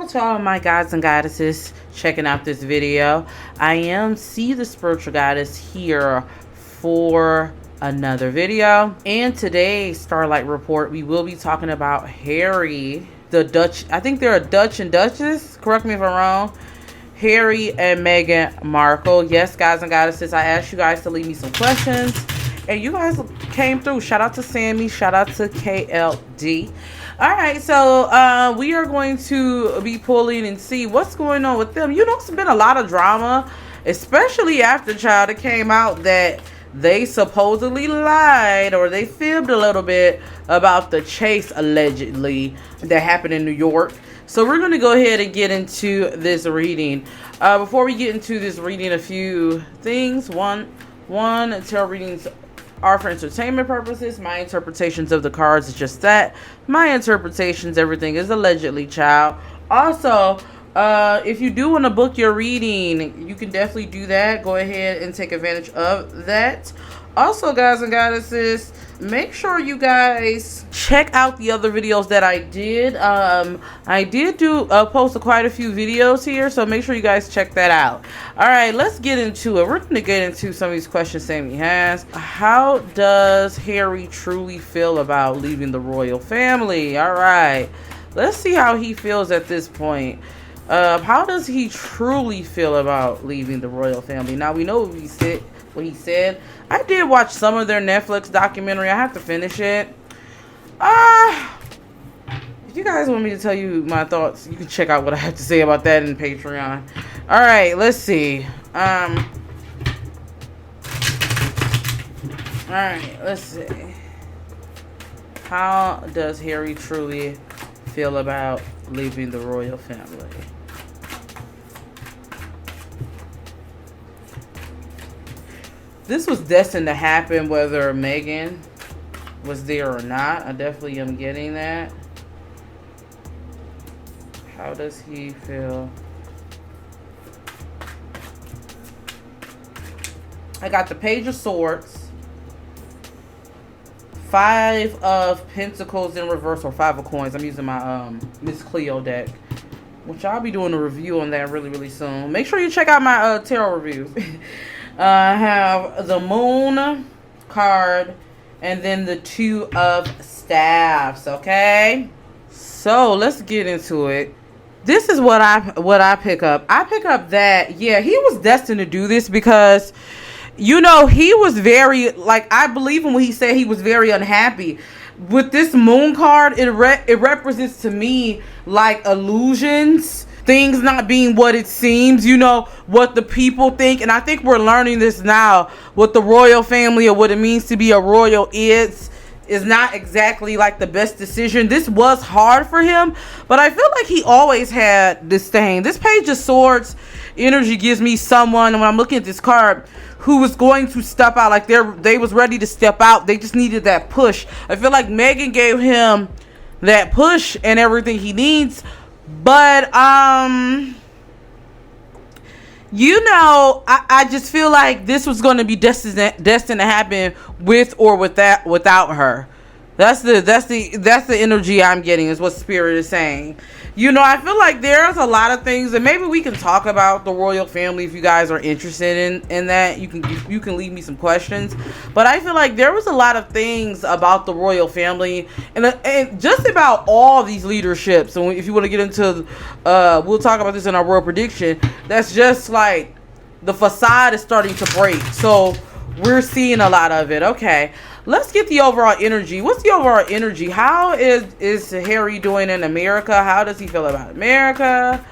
Hello to all my gods and goddesses checking out this video. I am C the Spiritual Goddess here for another video. And today's Starlight Report, we will be talking about Harry, the Dutch, I think they're a Dutch and Duchess, correct me if I'm wrong, Harry and Meghan Markle. Yes, guys and goddesses, I asked you guys to leave me some questions and you guys came through. Shout out to Sammy, shout out to KLD. All right, so we are going to be pulling and see what's going on with them. You know, it's been a lot of drama, especially after child it came out that they supposedly lied or they fibbed a little bit about the chase allegedly that happened in New York. So we're going to go ahead and get into this reading. Before we get into this reading, a few things. One, tarot readings are for entertainment purposes. My interpretations of the cards is just that. My interpretations, everything is allegedly, child. Also, if you do want to book your reading, you can definitely do that. Go ahead and take advantage of that. Also, guys and goddesses, make sure you guys check out the other videos that I did. I did post quite a few videos here, so make sure you guys check that out. All right, let's get into it. We're going to get into some of these questions Sammy has. How does Harry truly feel about leaving the royal family? All right, let's see how he feels at this point. How does he truly feel about leaving the royal family? Now, we know what he said. I did watch some of their Netflix documentary. I have to finish it. If you guys want me to tell you my thoughts, you can check out what I have to say about that in Patreon. All right, let's see. All right, let's see. How does Harry truly feel about leaving the royal family? This was destined to happen whether Meghan was there or not. I definitely am getting that. How does he feel? I got the Page of Swords, Five of Pentacles in reverse, or Five of Coins. I'm using my Miss Cleo deck, which I'll be doing a review on that really soon. Make sure you check out my tarot reviews. I have the Moon card and then the Two of Staffs. Okay, so let's get into it. This is what I pick up. I pick up that, yeah, he was destined to do this because, you know, he was very, like, I believe him when he said he was very unhappy. With this Moon card, it represents to me like illusions, things not being what it seems, you know, what the people think. And I think we're learning this now, what the royal family or what it means to be a royal is not exactly like the best decision. This was hard for him, but I feel like he always had this thing. This Page of Swords energy gives me someone, when I'm looking at this card, who was going to step out. Like they was ready to step out. They just needed that push. I feel like Meghan gave him that push and everything he needs. But you know, I just feel like this was going to be destined to happen with or without her. That's the energy I'm getting, is what Spirit is saying. You know, I feel like there's a lot of things, and maybe we can talk about the royal family if you guys are interested in that. You can leave me some questions. But I feel like there was a lot of things about the royal family and just about all these leaderships. So if you want to get into, we'll talk about this in our royal prediction. That's just like the facade is starting to break. So we're seeing a lot of it. Okay. Let's get the overall energy. What's the overall energy? How is Harry doing in America? How does he feel about America?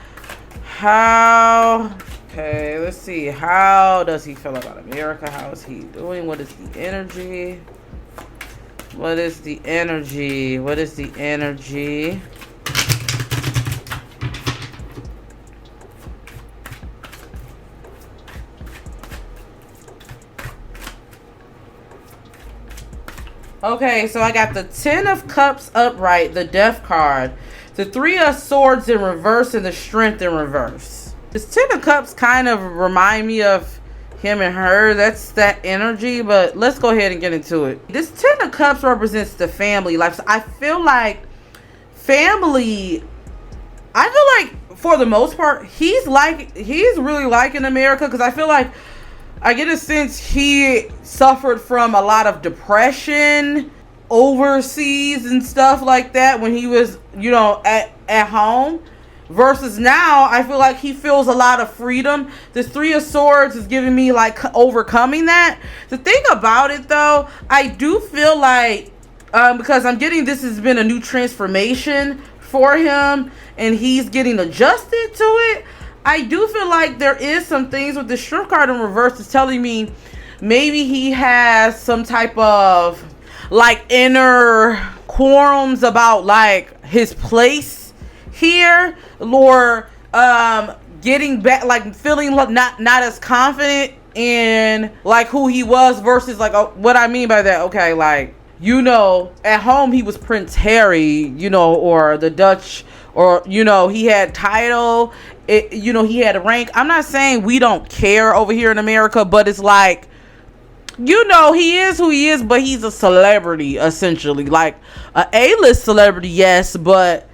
Okay, let's see. How does he feel about America? How is he doing? What is the energy? What is the energy? What is the energy? Okay, so I got the Ten of Cups upright, the Death card, the Three of Swords in reverse, and the Strength in reverse. This Ten of Cups kind of remind me of him and her. That's that energy, but let's go ahead and get into it. This Ten of Cups represents the family life. So I feel like family, I feel like for the most part, he's really liking America, because I feel like I get a sense he suffered from a lot of depression overseas and stuff like that when he was, you know, at home. Versus now, I feel like he feels a lot of freedom. This Three of Swords is giving me like overcoming that. The thing about it though, I do feel like, because I'm getting this has been a new transformation for him and he's getting adjusted to it. I do feel like there is some things with the Strength card in reverse is telling me maybe he has some type of like inner qualms about like his place here, or getting back, like feeling not as confident in like who he was versus like what I mean by that. Okay, like, you know, at home he was Prince Harry, you know, or the Dutch, or, you know, he had title, you know, he had a rank. I'm not saying we don't care over here in America, but it's like, you know, he is who he is, but he's a celebrity essentially, like a A-list celebrity, yes, but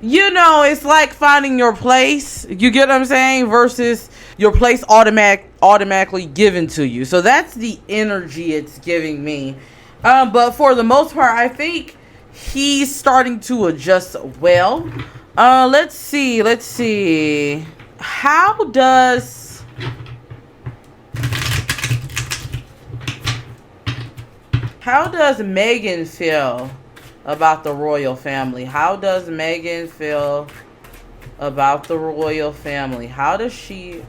you know, it's like finding your place. You get what I'm saying? Versus your place automatically given to you. So that's the energy it's giving me. But for the most part, I think he's starting to adjust well. Let's see. How does Meghan feel about the royal family? How does Meghan feel about the royal family? How does she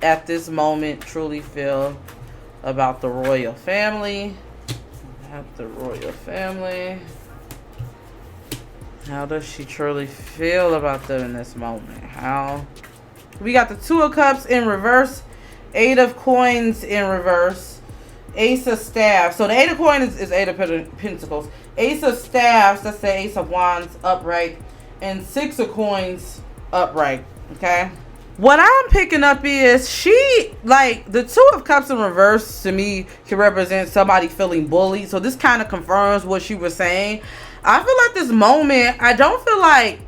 at this moment truly feel about the royal family? How does she truly feel about them in this moment? We got the Two of Cups in reverse, Eight of Coins in reverse, Ace of Staffs. So the Eight of Coins is Eight of Pentacles. Ace of Staffs, that's the Ace of Wands upright, and Six of Coins upright. Okay. What I'm picking up is she, like, the Two of Cups in reverse to me can represent somebody feeling bullied. So this kind of confirms what she was saying. I feel like this moment, I don't feel like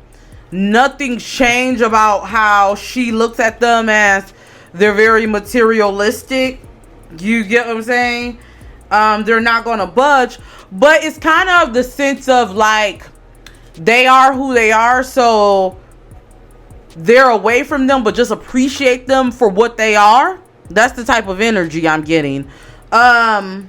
nothing's changed about how she looks at them as they're very materialistic. You get what I'm saying? They're not going to budge. But it's kind of the sense of like they are who they are. So they're away from them, but just appreciate them for what they are. That's the type of energy I'm getting. I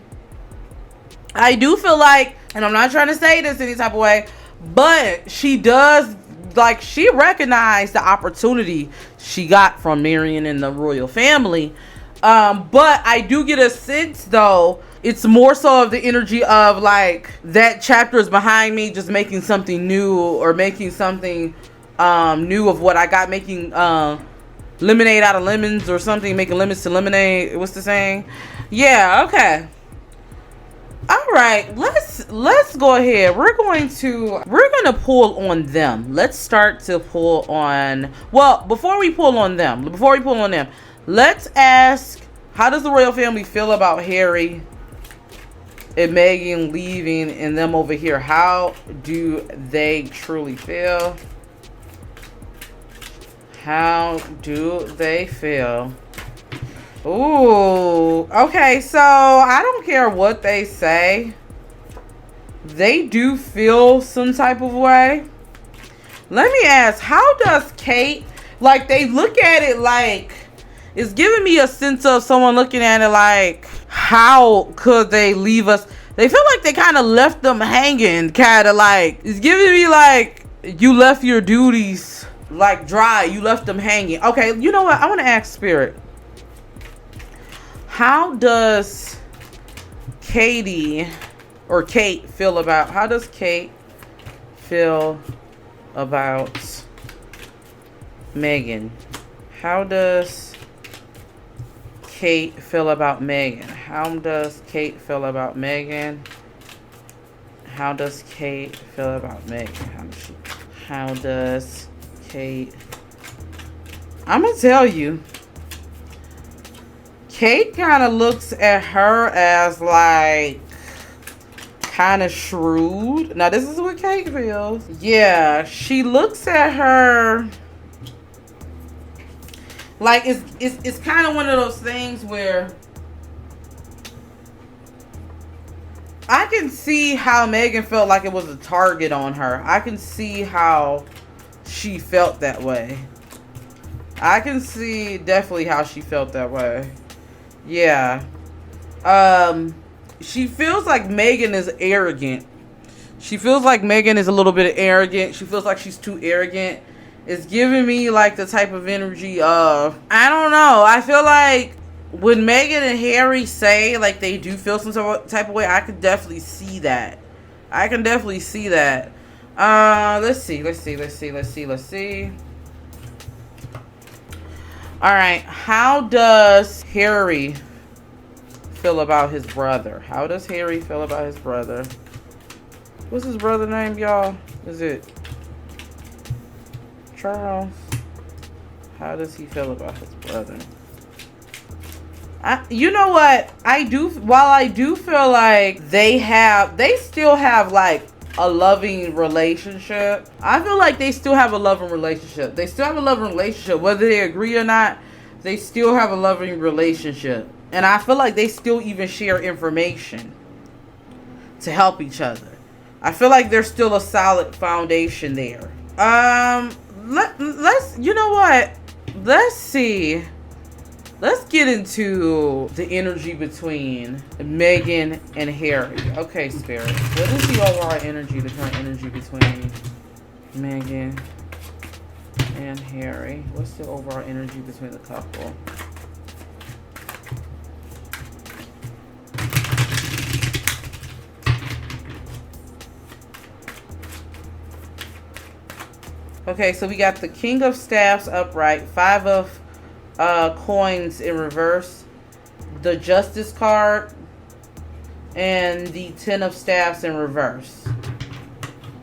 do feel like, and I'm not trying to say this any type of way, but she does, like, she recognized the opportunity she got from marrying in the royal family. But I do get a sense though, it's more so of the energy of like that chapter is behind me, just making something new, or making something new of what I got, making lemonade out of lemons or something, making lemons to lemonade. What's the saying? Yeah, okay. All right, let's go ahead. We're gonna pull on them. Let's start to pull on, well, before we pull on them, let's ask, how does the royal family feel about Harry and Meghan leaving and them over here? How do they truly feel? How do they feel? Ooh, okay, so I don't care what they say. They do feel some type of way. Let me ask, how does Kate, like, they look at it like, it's giving me a sense of someone looking at it like, how could they leave us? They feel like they kind of left them hanging, kind of like, it's giving me like, you left your duties like dry, you left them hanging. Okay, you know what? I want to ask Spirit, how does Kate feel about Meghan? How does Kate feel about Meghan? How does Kate feel about Meghan? How does Kate feel about Meghan? How does Kate? I'm gonna tell you, Kate kind of looks at her as like kind of shrewd. Now this is what Kate feels. Yeah, she looks at her Like, it's kind of one of those things where I can see how Meghan felt like it was a target on her. I can see how she felt that way. I can see definitely how she felt that way. Yeah. She feels like Meghan is arrogant. She feels like Meghan is a little bit arrogant. She feels like she's too arrogant. It's giving me like the type of energy of, I don't know. I feel like when Meghan and Harry say like they do feel some type of way, I could definitely see that. I can definitely see that. Let's see. All right. How does Harry feel about his brother? How does Harry feel about his brother? What's his brother name, y'all? Is it Charles? How does he feel about his brother? You know what? While I do feel like they still have like a loving relationship. I feel like they still have a loving relationship. They still have a loving relationship. Whether they agree or not, they still have a loving relationship. And I feel like they still even share information to help each other. I feel like there's still a solid foundation there. Let's you know what? Let's see. Let's get into the energy between Meghan and Harry. Okay, Spirit. What is the overall energy, the current energy between Meghan and Harry? What's the overall energy between the couple? Okay, so we got the King of Staffs upright, 5 of coins in reverse, the Justice card, and the 10 of Staffs in reverse.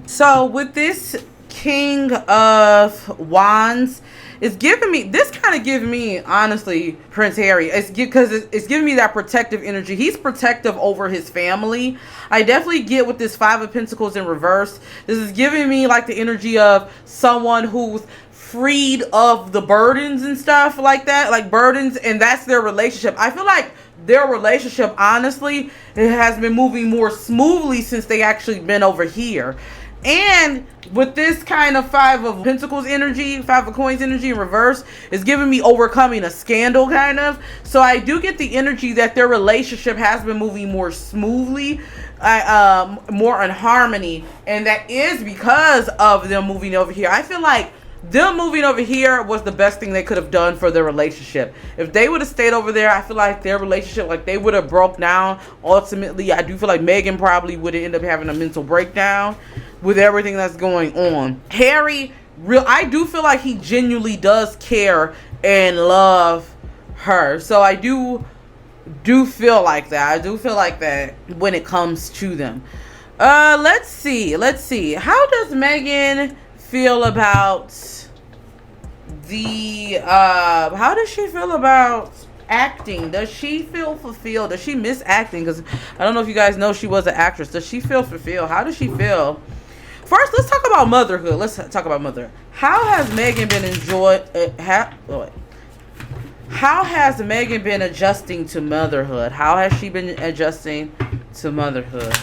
So with this King of Wands, it's giving me, this kind of giving me, honestly, Prince Harry. It's because it's giving me that protective energy. He's protective over his family. I definitely get with this 5 of Pentacles in reverse. This is giving me like the energy of someone who's freed of the burdens and stuff like that, like burdens, and that's their relationship. I feel like their relationship, honestly, it has been moving more smoothly since they actually been over here. And with this kind of 5 of Pentacles energy, 5 of Coins energy in reverse, is giving me overcoming a scandal kind of. So I do get the energy that their relationship has been moving more smoothly, more in harmony, and that is because of them moving over here. I feel like them moving over here was the best thing they could have done for their relationship. If they would have stayed over there, I feel like their relationship, like they would have broke down. Ultimately, I do feel like Meghan probably would have ended up having a mental breakdown with everything that's going on. Harry, I do feel like he genuinely does care and love her. So I do feel like that. I do feel like that when it comes to them. Let's see. How does Meghan feel about the how does she feel about acting? Does she feel fulfilled? Does she miss acting? Because I don't know if you guys know she was an actress. Does she feel fulfilled? How does she feel? First, let's talk about motherhood. Let's talk about motherhood. How has Meghan been how has Meghan been adjusting to motherhood? How has she been adjusting to motherhood?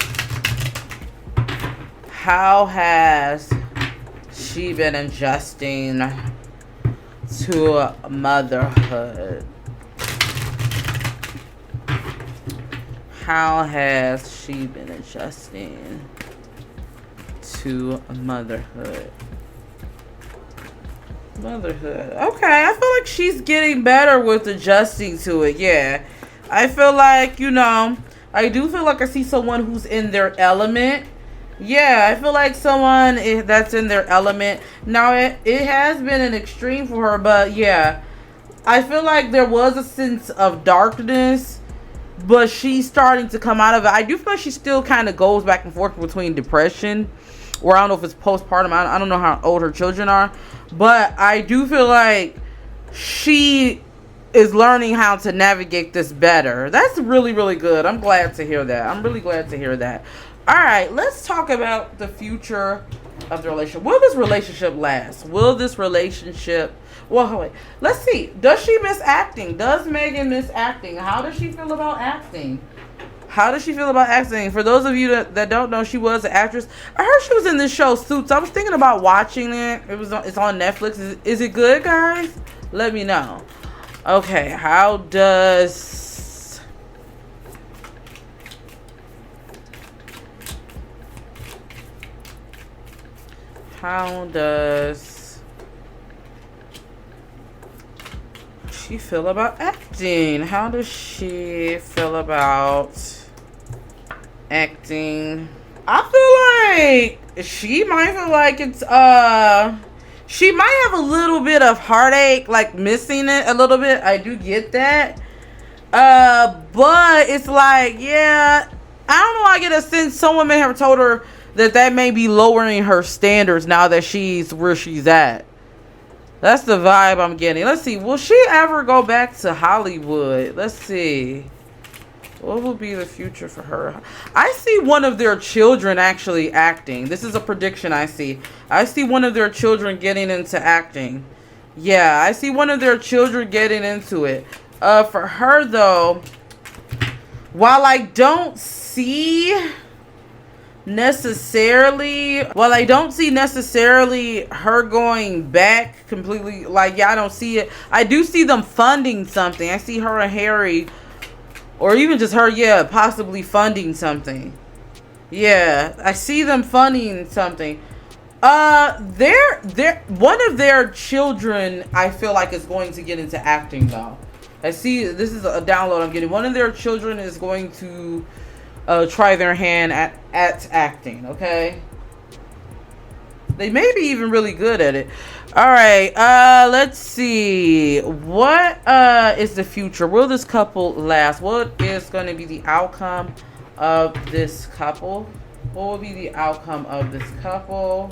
How has she been adjusting to motherhood? How has she been adjusting to motherhood? Okay, I feel like she's getting better with adjusting to it. Yeah, I feel like, you know, I do feel like I see someone who's in their element. Yeah, I feel like someone that's in their element. Now, it has been an extreme for her, but yeah, I feel like there was a sense of darkness, but she's starting to come out of it. I do feel like she still kind of goes back and forth between depression, or I don't know if it's postpartum. I don't know how old her children are, but I do feel like she is learning how to navigate this better. That's really, really good. I'm glad to hear that. I'm really glad to hear that. All right, let's talk about the future of the relationship. Will this relationship last? Will this relationship... Well, wait. Let's see. Does she miss acting? Does Meghan miss acting? How does she feel about acting? How does she feel about acting? For those of you that don't know, she was an actress. I heard she was in this show, Suits. I was thinking about watching it. It's on Netflix. Is it good, guys? Let me know. Okay, how does... How does she feel about acting? How does she feel about acting? I feel like she might feel like it's she might have a little bit of heartache, like missing it a little bit. I do get that. But it's like, yeah, I don't know, I get a sense someone may have told her that may be lowering her standards now that she's where she's at. That's the vibe I'm getting. Let's see. Will she ever go back to Hollywood? Let's see. What will be the future for her? I see one of their children actually acting. This is a prediction I see. I see one of their children getting into acting. Yeah, I see one of their children getting into it. For her, though, while I don't see necessarily her going back completely, like, yeah, I don't see it. I do see them funding something. I see her and Harry, or even just her, yeah, possibly funding something. Yeah, I see them funding something. They're one of their children, I feel like, is going to get into acting, though. I see, this is a download I'm getting. One of their children is going to try their hand at acting. Okay, they may be even really good at it. All right, let's see, what is the future? Will this couple last? What is going to be the outcome of this couple? What will be the outcome of this couple?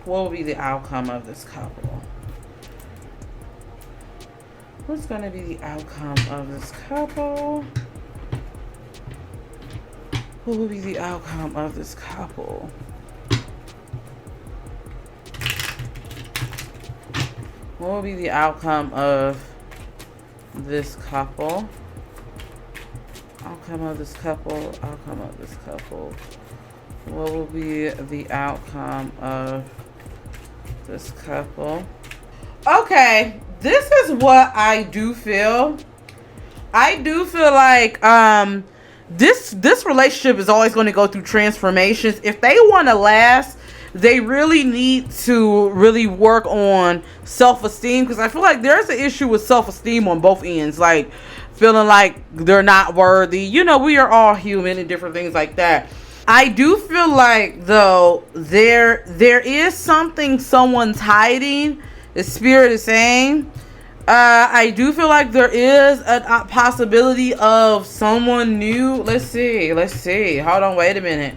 What will be the outcome of this couple? What's going to be the outcome of this couple? What will be the outcome of this couple? What will be the outcome of this couple? Outcome of this couple. Outcome of this couple. What will be the outcome of this couple? Okay, this is what I do feel. I do feel like this relationship is always going to go through transformations. If they want to last, they really need to really work on self-esteem, because I feel like there's an issue with self-esteem on both ends, like feeling like they're not worthy. You know, we are all human and different things like that. I do feel like, though, there is something someone's hiding, the spirit is saying. I do feel like there is a possibility of someone new. Let's see. Hold on, wait a minute.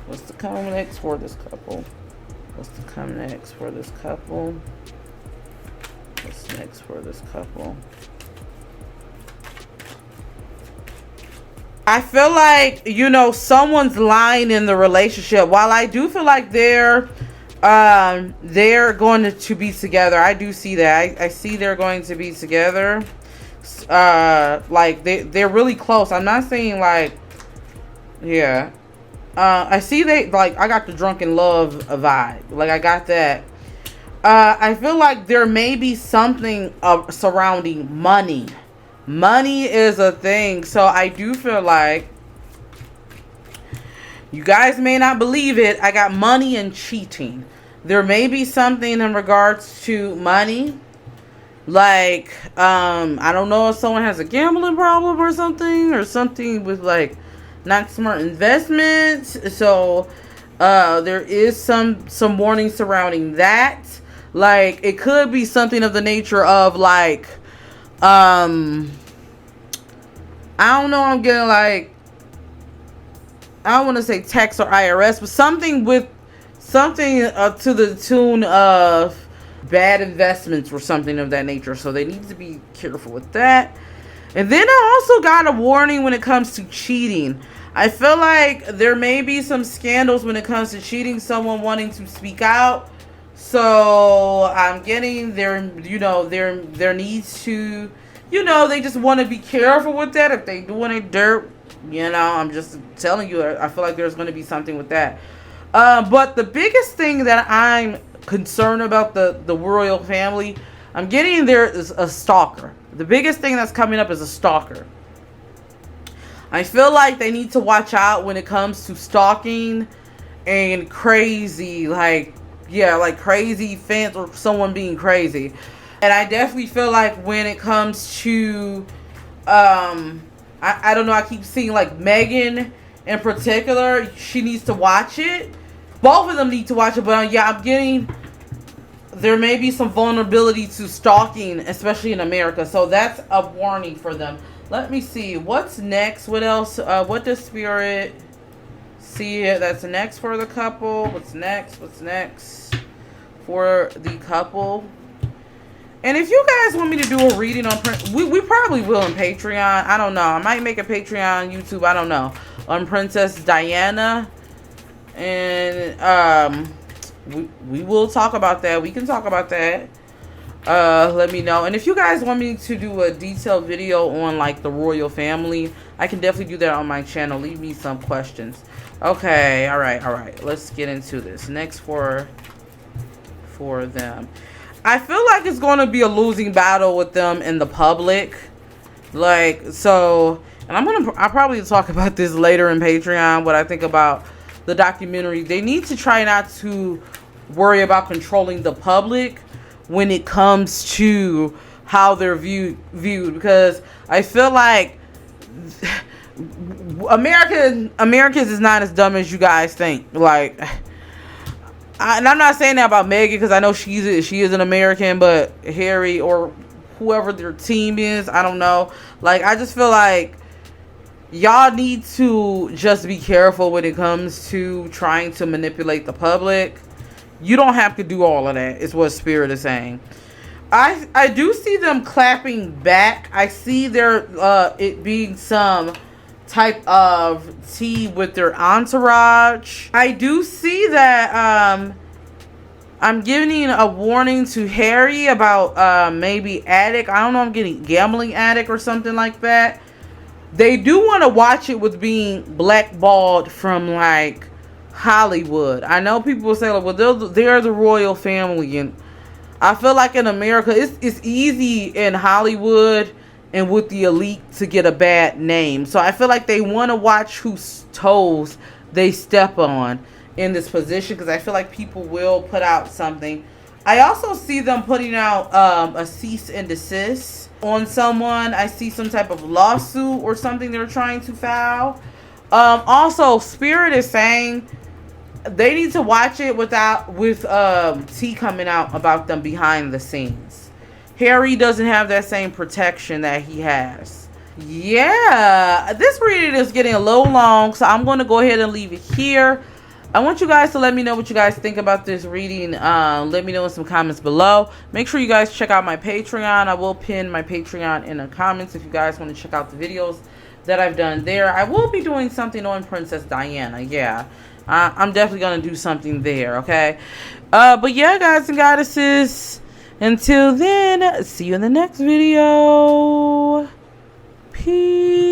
What's to come next for this couple? What's to come next for this couple? What's next for this couple? I feel like, you know, someone's lying in the relationship. While I do feel like they're going to be together. I do see that. I see they're going to be together. Like they're really close. I'm not saying like, yeah. I see they, like, I got the drunken love vibe. Like, I got that. I feel like there may be something surrounding money. Money is a thing. So I do feel like, you guys may not believe it, I got money and cheating. There may be something in regards to money. Like, I don't know if someone has a gambling problem or something with, like, not smart investments. So, there is some warning surrounding that. Like, it could be something of the nature of, like, I don't know, I'm getting, like, I don't want to say tax or IRS, but something to the tune of bad investments or something of that nature. So they need to be careful with that. And then I also got a warning when it comes to cheating. I feel like there may be some scandals when it comes to cheating, someone wanting to speak out. So I'm getting their needs to, they just want to be careful with that. If they doing it dirt, I'm just telling you, I feel like there's going to be something with that. But the biggest thing that I'm concerned about the royal family, I'm getting there is a stalker. The biggest thing that's coming up is a stalker. I feel like they need to watch out when it comes to stalking and crazy, like crazy fans or someone being crazy. And I definitely feel like when it comes to, I don't know, I keep seeing like Meghan in particular, she needs to watch it. Both of them need to watch it, but I'm getting, there may be some vulnerability to stalking, especially in America. So that's a warning for them. Let me see. What's next? What else? What does Spirit see? That's next for the couple. What's next? What's next for the couple? And if you guys want me to do a reading on, we probably will on Patreon. I don't know. I might make a Patreon, YouTube. I don't know. On Princess Diana. And we will talk about that. We can talk about that. Let me know. And if you guys want me to do a detailed video on like the royal family, I can definitely do that on my channel. Leave me some questions. Okay, all right, let's get into this. Next for them, I feel like it's going to be a losing battle with them in the public, like, so. And I'll probably talk about this later in Patreon, what I think about the documentary. They need to try not to worry about controlling the public when it comes to how they're viewed, because I feel like Americans is not as dumb as you guys think. Like, and I'm not saying that about Meghan, because I know she is an American, but Harry or whoever their team is, I don't know. Like, I just feel like y'all need to just be careful when it comes to trying to manipulate the public. You don't have to do all of that, is what Spirit is saying. I do see them clapping back. I see there it being some type of tea with their entourage. I do see that I'm giving a warning to Harry about maybe addict. I don't know, I'm getting gambling addict or something like that. They do want to watch it with being blackballed from like Hollywood. I know people will say, like, well, they're the royal family, and I feel like in America it's easy in Hollywood and with the elite to get a bad name. So I feel like they want to watch whose toes they step on in this position, because I feel like people will put out something. I also see them putting out a cease and desist on someone. I see some type of lawsuit or something they're trying to file. Also, Spirit is saying they need to watch it with tea coming out about them behind the scenes. Harry doesn't have that same protection that he has. Yeah, this reading is getting a little long, so I'm going to go ahead and leave it here. I want you guys to let me know what you guys think about this reading. Let me know in some comments below. Make sure you guys check out my Patreon. I will pin my Patreon in the comments if you guys want to check out the videos that I've done there. I will be doing something on Princess Diana. Yeah, I'm definitely going to do something there, okay? But yeah, guys and goddesses, until then, see you in the next video. Peace.